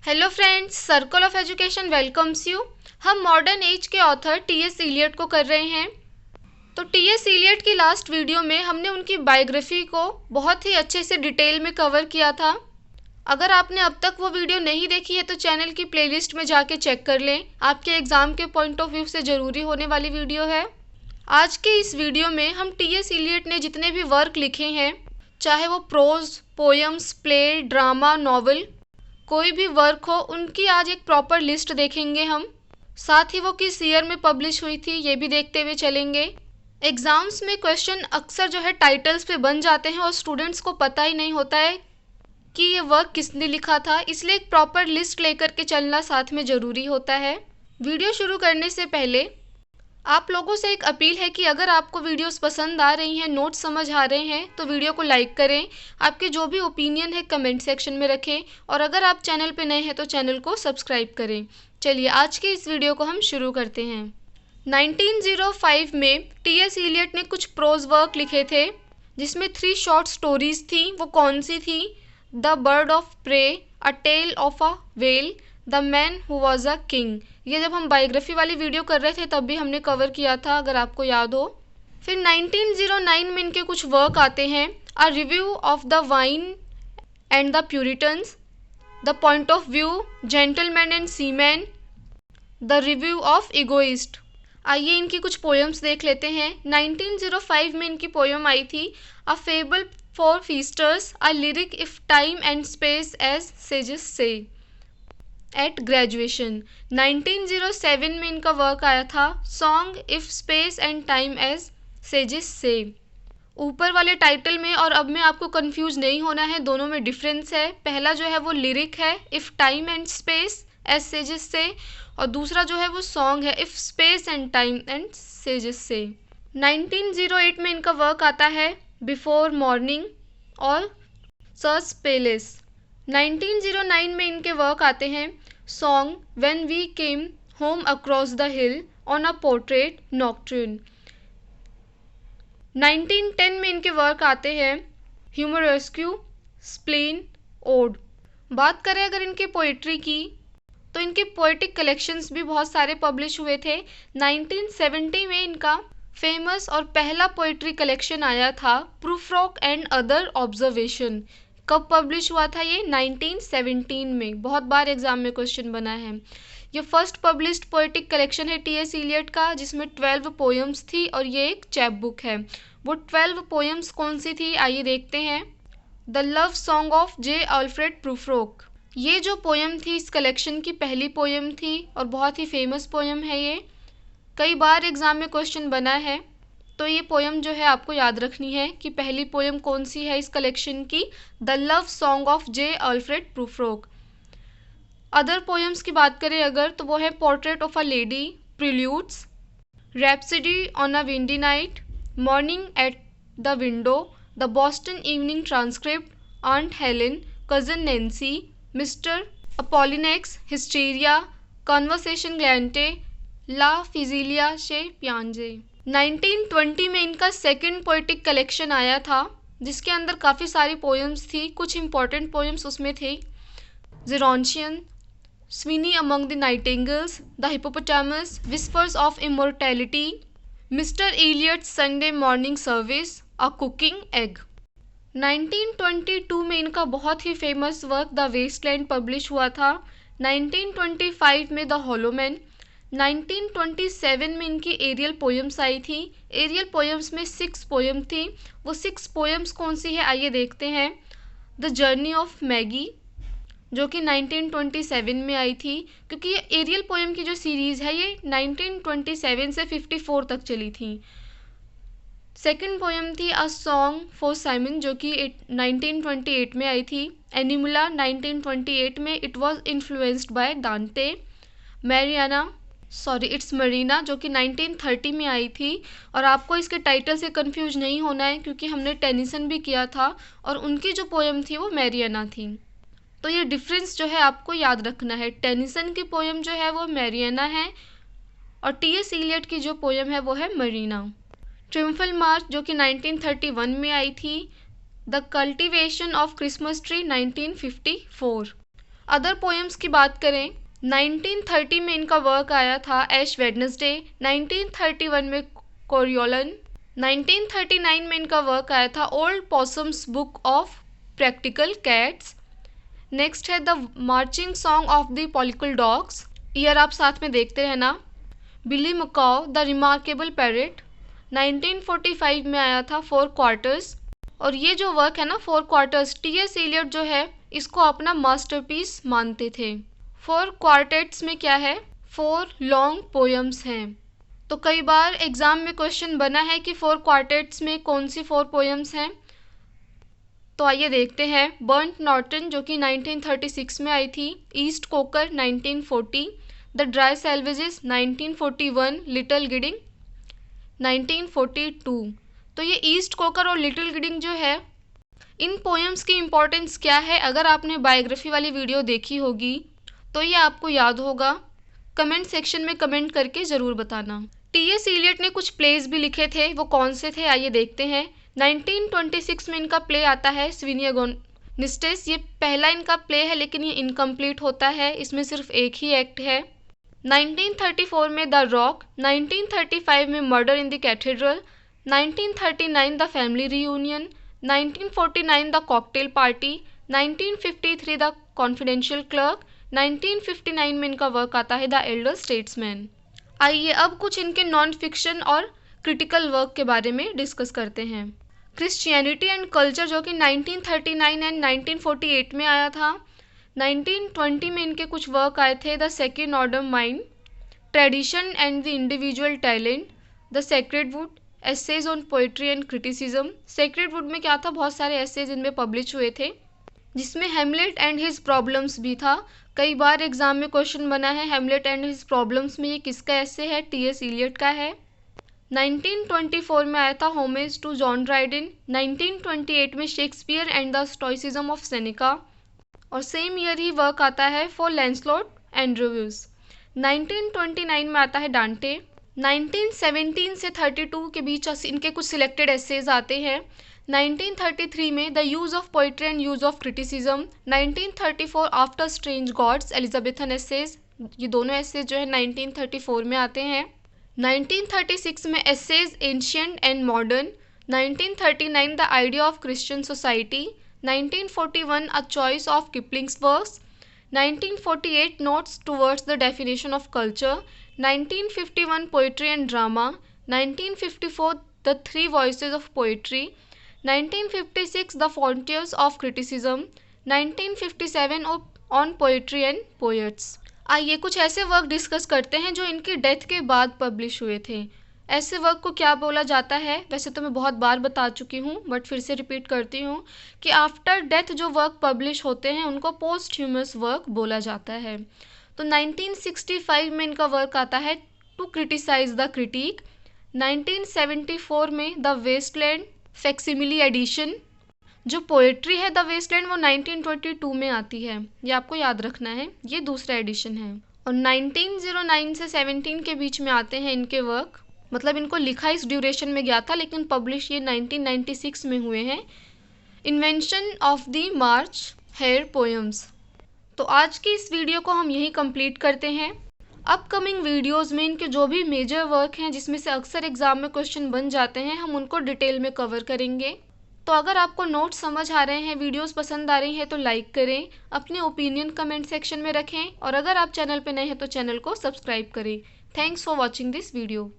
Hello friends, circle of education welcomes you. हम modern age के author T.S.. Elliot को कर रहे हैं। तो टी.एस. इलियट की लास्ट वीडियो में हमने उनकी बायोग्राफी को बहुत ही अच्छे से डिटेल में कवर किया था। अगर आपने अब तक वो वीडियो नहीं देखी है तो चैनल की प्लेलिस्ट में जाके चेक कर लें। आपके एग्ज़ाम के पॉइंट ऑफ व्यू से ज़रूरी होने वाली वीडियो है। आज के इस वीडियो में हम टी.एस. इलियट ने जितने भी वर्क लिखे हैं, चाहे वो prose, poems, play, drama, novel, कोई भी वर्क हो, उनकी आज एक प्रॉपर लिस्ट देखेंगे हम। साथ ही वो किस ईयर में पब्लिश हुई थी ये भी देखते हुए चलेंगे। एग्ज़ाम्स में क्वेश्चन अक्सर जो है टाइटल्स पे बन जाते हैं और स्टूडेंट्स को पता ही नहीं होता है कि ये वर्क किसने लिखा था, इसलिए एक प्रॉपर लिस्ट लेकर के चलना साथ में ज़रूरी होता है। वीडियो शुरू करने से पहले आप लोगों से एक अपील है कि अगर आपको वीडियोस पसंद आ रही हैं, नोट्स समझ आ रहे हैं, तो वीडियो को लाइक करें। आपके जो भी ओपिनियन है कमेंट सेक्शन में रखें और अगर आप चैनल पे नए हैं तो चैनल को सब्सक्राइब करें। चलिए आज की इस वीडियो को हम शुरू करते हैं। 1905 में टी.एस. इलियट ने कुछ प्रोज वर्क लिखे थे जिसमें 3 शॉर्ट स्टोरीज थी। वो कौन सी थी? The bird of prey, a tale of a whale, the man who was a king. ये जब हम बायोग्राफी वाली वीडियो कर रहे थे तब भी हमने कवर किया था, अगर आपको याद हो। फिर 1909 में इनके कुछ वर्क आते हैं। A review of the wine and the Puritans, the point of view, gentleman and seaman, the review of egoist. आइए इनकी कुछ पोएम्स देख लेते हैं। 1905 में इनकी पोएम आई थी a fable for feasters, a lyric of time and space as sages say at graduation. 1907 में इनका वर्क आया था song of space and time as sages say. ऊपर वाले टाइटल में और अब में आपको कंफ्यूज नहीं होना है, दोनों में डिफरेंस है। पहला जो है वो लिरिक है of time and space as sages say, और दूसरा जो है वो सॉन्ग है of space and time and sages say. 1908 में इनका वर्क आता है बिफोर मॉर्निंग और सर्च पेलेस। 1909 में इनके वर्क आते हैं song when we came home across the hill, on a portrait nocturne. 1910 में इनके वर्क आते हैं ह्यूमरेस्क्यू, स्प्लीन, ओड। बात करें अगर इनके पोइट्री की तो इनके पोएटिक कलेक्शंस भी बहुत सारे पब्लिश हुए थे। 1970 में इनका फेमस और पहला पोइट्री कलेक्शन आया था प्रूफ्रॉक एंड अदर ऑब्जर्वेशन। कब पब्लिश हुआ था ये? 1917 में। बहुत बार एग्जाम में क्वेश्चन बना है। ये फर्स्ट पब्लिश्ड पोएटिक कलेक्शन है टी.एस. इलियट का, जिसमें 12 पोएम्स थी और ये एक चैप बुक है। वो 12 पोएम्स कौन सी थी आइए देखते हैं। The love song of J Alfred Prufrock, ये जो पोएम थी इस कलेक्शन की पहली पोएम थी और बहुत ही फेमस पोएम है ये। कई बार एग्जाम में क्वेश्चन बना है, तो ये पोएम जो है आपको याद रखनी है कि पहली पोएम कौन सी है इस कलेक्शन की। The love song of J Alfred Prufrock. Other poems की बात करें अगर तो वो है portrait of a lady, preludes, rhapsody on a windy night, morning at the window, the Boston evening transcript, aunt Helen, cousin Nancy, mister Apollinax, hysteria, conversation ग्लैंटे, ला फिजिलिया शे पियांजे। 1920 में इनका सेकंड पोएटिक कलेक्शन आया था जिसके अंदर काफ़ी सारी पोएम्स थी। कुछ इंपॉर्टेंट पोएम्स उसमें थे Gerontion, Sweeney among the nightingales, the hippopotamus, whispers of immortality, mister Eliot's Sunday morning service, a cooking egg. 1922 में इनका बहुत ही famous work the waste land publish हुआ था। 1925 में द हॉलो मैन। 1927 में इनकी एरियल पोएम्स आई थी। एरियल पोएम्स में 6 पोएम थी। वो 6 पोएम्स कौन सी है आइए देखते हैं। द जर्नी ऑफ मैगी, जो कि 1927 में आई थी, क्योंकि ये एरियल पोएम की जो सीरीज़ है ये 1927 से 54 तक चली थी। सेकंड पोएम थी अ सॉन्ग फॉर साइमन, जो कि 1928 में आई थी। एनिमुला 1928 में, इट वाज इन्फ्लुएंस्ड बाय डांटे। इट्स मरीना, जो कि 1930 में आई थी। और आपको इसके टाइटल से कंफ्यूज नहीं होना है क्योंकि हमने टेनिसन भी किया था और उनकी जो पोएम थी वो मैरियाना थी। तो ये डिफरेंस जो है आपको याद रखना है। टेनिसन की पोएम जो है वो मैरियाना है और टी.एस. इलियट की जो पोएम है वो है मरीना। ट्रिम्फल मार्च, जो कि 1931 में आई थी। The cultivation of Christmas tree 1954। Other poems की बात करें, 1930 में इनका वर्क आया था एश वेडनेसडे, 1931 में कोरियोलन, 1939 में इनका वर्क आया था old possum's book of practical cats. Next है the marching song of the political dogs, ईयर आप साथ में देखते रहना। Billy McCaw the remarkable parrot, 1945 में आया था फोर क्वार्टर्स। और ये जो वर्क है ना फोर क्वार्टर्स, टी.एस. एलियट जो है इसको अपना मास्टरपीस मानते थे। फोर क्वार्टेट्स में क्या है, फोर लॉन्ग पोएम्स हैं। तो कई बार एग्जाम में क्वेश्चन बना है कि फोर क्वार्टेट्स में कौन सी फोर पोएम्स हैं। तो आइए देखते हैं। बर्न्ट नॉर्टन जो कि 1936 में आई थी, East Coker 1940, the Dry Salvages 1941, Little Gidding 1942। तो ये ईस्ट कोकर और लिटिल गिडिंग जो है, इन पोएम्स की इम्पोर्टेंस क्या है, अगर आपने बायोग्राफी वाली वीडियो देखी होगी तो ये आपको याद होगा। कमेंट सेक्शन में कमेंट करके ज़रूर बताना। टी.एस. एलियट ने कुछ प्लेज भी लिखे थे, वो कौन से थे आइए देखते हैं। 1926 में इनका प्ले आता है स्विनिया गोनिस्टेस। ये पहला इनका प्ले है लेकिन ये इनकम्प्लीट होता है, इसमें सिर्फ एक ही एक्ट है। 1934 में द रॉक, 1935 में murder in the cathedral, 1939 the family reunion, 1949 the cocktail party, 1953 the confidential clerk, 1959 में इनका वर्क आता है द एल्डर स्टेट्समैन। आइए अब कुछ इनके नॉन फिक्शन और क्रिटिकल वर्क के बारे में डिस्कस करते हैं। क्रिश्चियनिटी एंड कल्चर जो कि 1939 एंड 1948 में आया था। 1920 में इनके कुछ वर्क आए थे, the second order mind, tradition and the individual talent, the sacred wood, essays on poetry and criticism. Sacred wood में क्या था, बहुत सारे एसेज इनमें पब्लिश हुए थे, जिसमें हेमलेट एंड हिज प्रॉब्लम्स भी था। कई बार एग्जाम में क्वेश्चन बना है हेमलेट एंड हिज प्रॉब्लम्स में ये किसका एसे है, टी.एस. एलियट का है। 1924 में आया था होमेज टू जॉन ड्राइडेन, 1928 में Shakespeare and the stoicism of Seneca, और सेम ईयर ही वर्क आता है फॉर लैंसलॉट एंड्रव्यूज। 1929 में आता है डांटे। 1917 से 32 के बीच इनके कुछ सिलेक्टेड एसेज आते हैं। 1933 में the use of poetry and use of criticism, 1934 after strange gods Elizabethan essays, ये दोनों एसेज जो है 1934 में आते हैं। 1936 में essays ancient and modern, 1939 the idea of Christian society, 1941 a choice of Kipling's works, 1948 notes towards the definition of culture, 1951 poetry and drama, 1954 the three voices of poetry, 1956 the frontiers of criticism, 1957 on poetry and poets. आइए कुछ ऐसे work discuss करते हैं जो इनकी death के बाद publish हुए थे। ऐसे वर्क को क्या बोला जाता है, वैसे तो मैं बहुत बार बता चुकी हूँ बट फिर से रिपीट करती हूँ कि आफ्टर डेथ जो वर्क पब्लिश होते हैं उनको पोस्टह्यूमस वर्क बोला जाता है। तो 1965 में इनका वर्क आता है टू क्रिटिसाइज द क्रिटिक, 1974 में द वेस्टलैंड फैक्सिमिली एडिशन। जो पोएट्री है द वेस्टलैंड वो 1922 में आती है, ये आपको याद रखना है, ये दूसरा एडिशन है। और 1909 से 17 के बीच में आते हैं इनके वर्क, मतलब इनको लिखा इस ड्यूरेशन में गया था लेकिन पब्लिश ये 1996 में हुए हैं। Invention of the March hare poems. तो आज की इस वीडियो को हम यहीं कंप्लीट करते हैं। अपकमिंग वीडियोस में इनके जो भी मेजर वर्क हैं जिसमें से अक्सर एग्जाम में क्वेश्चन बन जाते हैं, हम उनको डिटेल में कवर करेंगे। तो अगर आपको नोट्स समझ आ रहे हैं, वीडियोस पसंद आ रही हैं तो लाइक करें, अपने ओपिनियन कमेंट सेक्शन में रखें और अगर आप चैनल पर नए हैं तो चैनल को सब्सक्राइब करें। Thanks for watching this video.